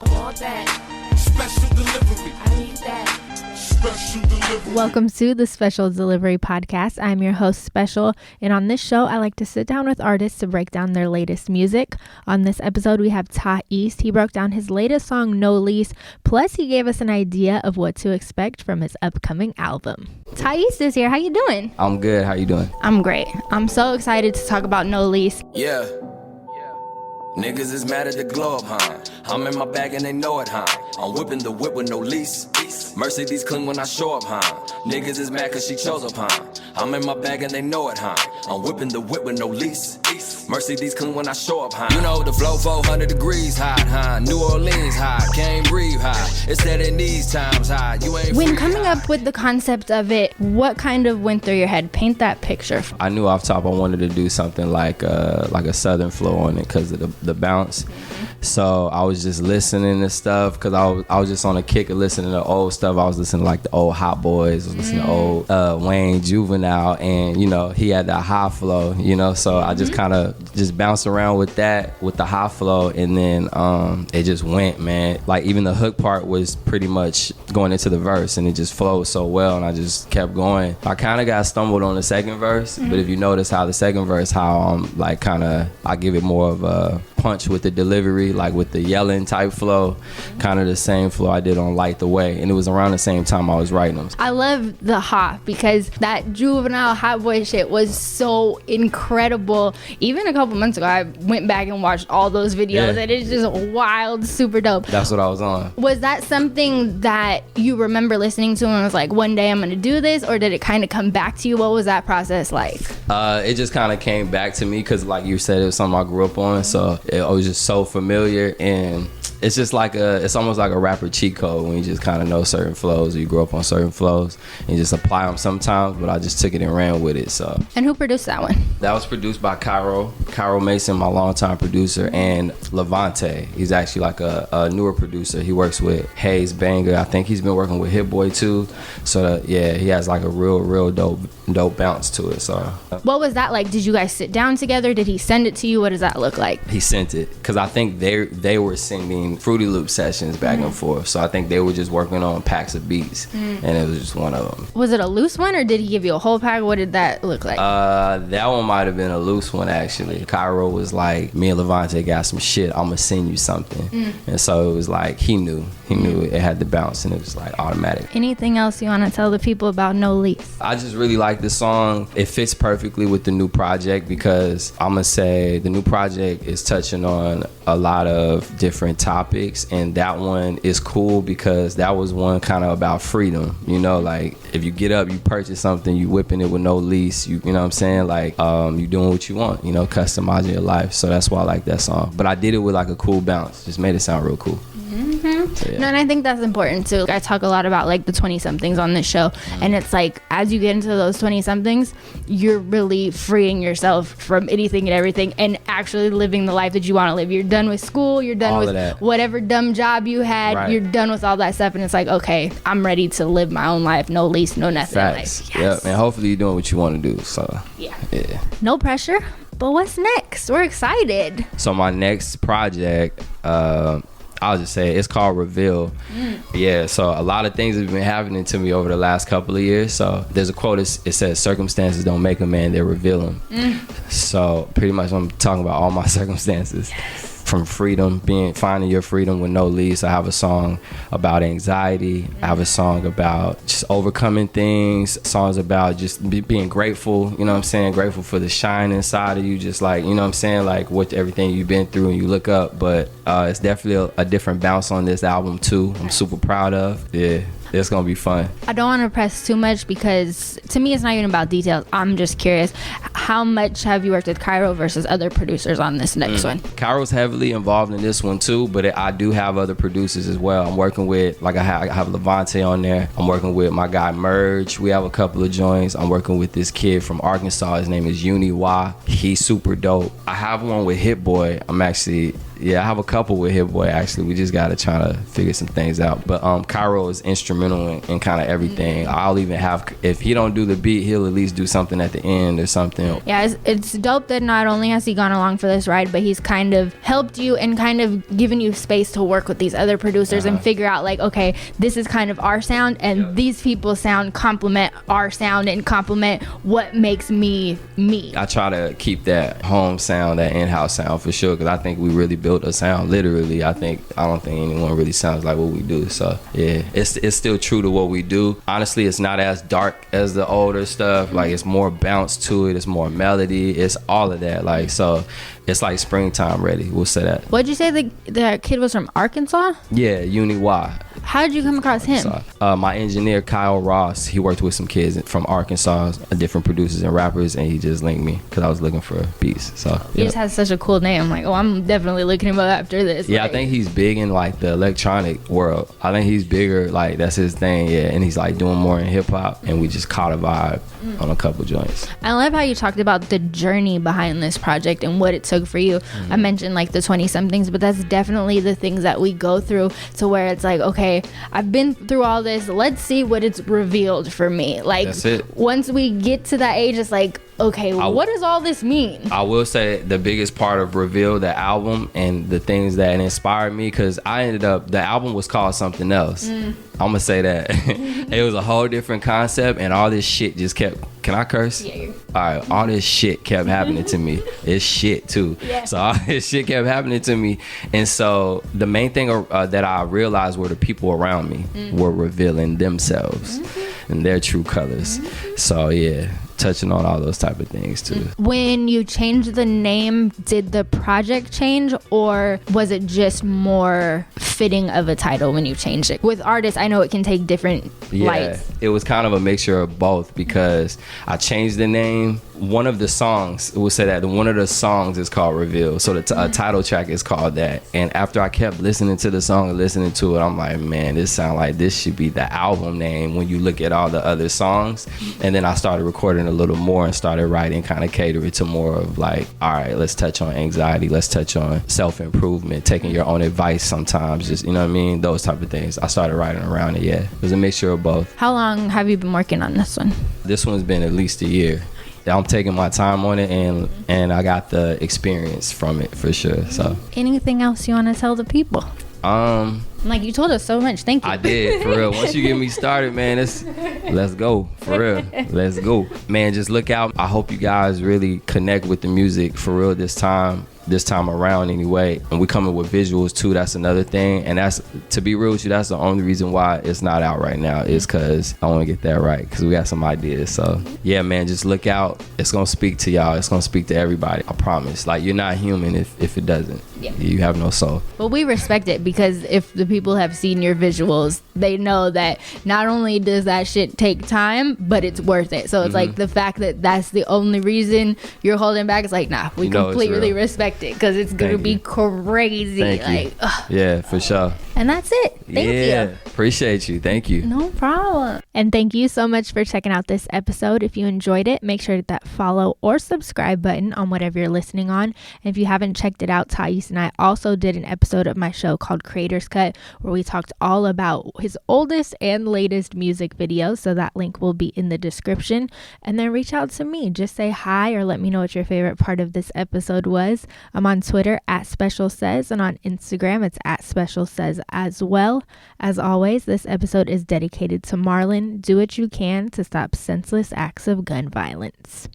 Want that. Special delivery. I need that. Special delivery. Welcome to the Special Delivery Podcast. I'm your host, Special, and on this show, I like to sit down with artists to break down their latest music. On this episode, we have Lease. He broke down his latest song, No Lease, plus he gave us an idea of what to expect from his upcoming album. Lease is here. How you doing? I'm good. How you doing? I'm great. I'm so excited to talk about No Lease. Yeah. Niggas is mad at the glow up, huh? I'm in my bag and they know it, huh? I'm whipping the whip with no lease. Mercedes clean when I show up, huh? Niggas is mad cause she chose up, huh? I'm in my bag and they know it, huh? I'm whipping the whip with no lease. Mercedes clean when I show up, huh? You know the flow 400 degrees hot, huh? New Orleans hot, can't breathe hot. It's that in these times hot. You ain't when coming up with the concept of it, what kind of went through your head? Paint that picture. I knew off top I wanted to do something like a southern flow on it because of the bounce. So I was just listening to stuff because I was just on a kick of listening to old stuff. I was listening to like the old Hot Boys, I was listening to old Wayne, Juvenile, and you know he had that high flow, you know. So I just kind of just bounced around with that, with the high flow, and then it just went, man. Like even the hook part was pretty much going into the verse, and it just flowed so well, and I just kept going. I kind of got stumbled on the second verse, but if you notice how the second verse, how like kind of I give it more of a punch with the delivery, like with the yelling type flow, kind of the same flow I did on Light the Way, and it was around the same time I was writing them. I love the hot because that Juvenile Hot Boy shit was so incredible. Even a couple months ago I went back and watched all those videos, and it's just wild, super dope. That's what I was on. Was that something that you remember listening to and was like, one day I'm gonna do this, or did it kind of come back to you? What was that process like? It just kind of came back to me because like you said, it was something I grew up on, so it was just so familiar, and it's just like it's almost like a rapper cheat code when you just kind of know certain flows, or you grow up on certain flows and you just apply them sometimes, but I just took it and ran with it. So. And who produced that one? That was produced by Cairo Mason, my longtime producer, and Levante. He's actually like a newer producer. He works with Hayes Banger. I think he's been working with Hit Boy too. So yeah, he has like a real dope bounce to it. So. What was that like? Did you guys sit down together? Did he send it to you? What does that look like? He sent it because I think they were sending Fruity Loop sessions back and forth. So I think they were just working on packs of beats, and it was just one of them. Was it a loose one, or did he give you a whole pack? What did that look like? That one might have been a loose one actually. Cairo was like, me and Levante got some shit, I'm gonna send you something. And so it was like he knew it had the bounce, and it was like automatic. Anything else you want to tell the people about No Lease? I just really like this song. It fits perfectly with the new project because I'm gonna say the new project is touching on a lot of different topics, and that one is cool because that was one kind of about freedom, you know, like if you get up, you purchase something, you whipping it with no lease, you know what I'm saying, like you doing what you want, you know, customizing your life. So that's why I like that song, but I did it with like a cool bounce, just made it sound real cool. So, yeah. No, and I think that's important too. I talk a lot about like the 20-somethings on this show, and it's like as you get into those 20-somethings, you're really freeing yourself from anything and everything and actually living the life that you want to live. You're done with school, you're done with whatever dumb job you had, right. You're done with all that stuff, and it's like, okay, I'm ready to live my own life, no lease, no nothing. Facts. Like, yes. Yep, and hopefully you're doing what you want to do. So yeah. No pressure, but what's next? We're excited. So my next project, I'll just say it's called Reveal. Yeah, so a lot of things have been happening to me over the last couple of years. So there's a quote, it says, circumstances don't make a man, they reveal him. So pretty much I'm talking about all my circumstances. Yes. From freedom, finding your freedom with no lease. I have a song about anxiety. I have a song about just overcoming things. Songs about just being grateful, you know what I'm saying? Grateful for the shine inside of you, just like, you know what I'm saying? Like what everything you've been through and you look up. But it's definitely a different bounce on this album too. I'm super proud of. Yeah. It's gonna be fun. I don't want to press too much because to me it's not even about details. I'm just curious, how much have you worked with Cairo versus other producers on this next one? Cairo's heavily involved in this one too, but I do have other producers as well. I'm working with, like I have Levante on there. I'm working with my guy Merge. We have a couple of joints. I'm working with this kid from Arkansas. His name is Uni Wah. He's super dope. I have one with Hit Boy. I have a couple with Hit Boy actually. We just gotta try to figure some things out. But Cairo is instrumental instrumental in kind of everything. I'll even have, if he don't do the beat, he'll at least do something at the end or something. Yeah, it's dope that not only has he gone along for this ride, but he's kind of helped you and kind of given you space to work with these other producers and figure out like, okay, this is kind of our sound, and these people's sound complement our sound and complement what makes me me. I try to keep that home sound, that in-house sound for sure, because I think we really built a sound. Literally, I don't think anyone really sounds like what we do. So yeah, it's still true to what we do. Honestly, it's not as dark as the older stuff. Like, it's more bounce to it, it's more melody, it's all of that. Like, so it's like springtime ready, we'll say that. What'd you say the kid was from Arkansas? Yeah, Uni Y. How did you come across him? My engineer Kyle Ross, he worked with some kids from Arkansas, different producers and rappers, and he just linked me because I was looking for beats. So he just has such a cool name. I'm like, oh, I'm definitely looking him up after this. Yeah, like, I think he's big in like the electronic world. I think he's bigger, like that's his thing. Yeah, and he's like doing more in hip hop, and we just caught a vibe on a couple joints. I love how you talked about the journey behind this project and what it took for you. I mentioned like the 20 somethings, but that's definitely the things that we go through, to where it's like, okay, I've been through all this, let's see what it's revealed for me. Like, that's it. Once we get to that age, it's like, okay, what does all this mean? I will say the biggest part of Reveal, the album, and the things that inspired me, because I ended up, the album was called something else. I'm gonna say that. It was a whole different concept, and all this shit just kept, can I curse? Yeah. Alright, all this shit kept happening to me. It's shit too. Yeah. So all this shit kept happening to me, and so the main thing that I realized were the people around me were revealing themselves and their true colors. So yeah, touching on all those type of things too. When you changed the name, did the project change, or was it just more fitting of a title when you changed it? With artists, I know it can take different lights. It was kind of a mixture of both, because I changed the name. One of the songs, we'll say that one of the songs is called Reveal, so the title track is called that. And after I kept listening to the song and listening to it, I'm like, man, this sound like this should be the album name when you look at all the other songs. And then I started recording a little more and started writing, kind of catering to more of like, all right, let's touch on anxiety, let's touch on self-improvement, taking your own advice sometimes, just, you know what I mean, those type of things. I started writing around it. Yeah, it was a mixture of both. How long have you been working on this one? This one's been at least a year. I'm taking my time on it, and I got the experience from it for sure. So anything else you want to tell the people? Like, you told us so much. Thank you. I did, for real. Once you get me started, man, let's go, for real. Let's go, man. Just look out. I hope you guys really connect with the music for real this time around anyway. And we coming with visuals too. That's another thing, and that's, to be real with you, that's the only reason why it's not out right now, is because I want to get that right, because we got some ideas. So yeah, man, just look out. It's gonna speak to y'all. It's gonna speak to everybody, I promise. Like, you're not human if it doesn't. Yeah. You have no soul. Well, we respect it, because if the people have seen your visuals, they know that not only does that shit take time, but it's worth it. So it's like, the fact that that's the only reason you're holding back, it's like, nah, we completely respect it, because it's gonna be crazy. Like, yeah, for sure. And that's it. Thank you. Appreciate you. Thank you. No problem. And thank you so much for checking out this episode. If you enjoyed it, make sure to hit that follow or subscribe button on whatever you're listening on. And if you haven't checked it out, Thais and I also did an episode of my show called Creator's Cut, where we talked all about his oldest and latest music videos. So that link will be in the description. And then reach out to me. Just say hi, or let me know what your favorite part of this episode was. I'm on Twitter at SpecialSays, and on Instagram it's at SpecialSays as well. As always, this episode is dedicated to Marlon. Do what you can to stop senseless acts of gun violence.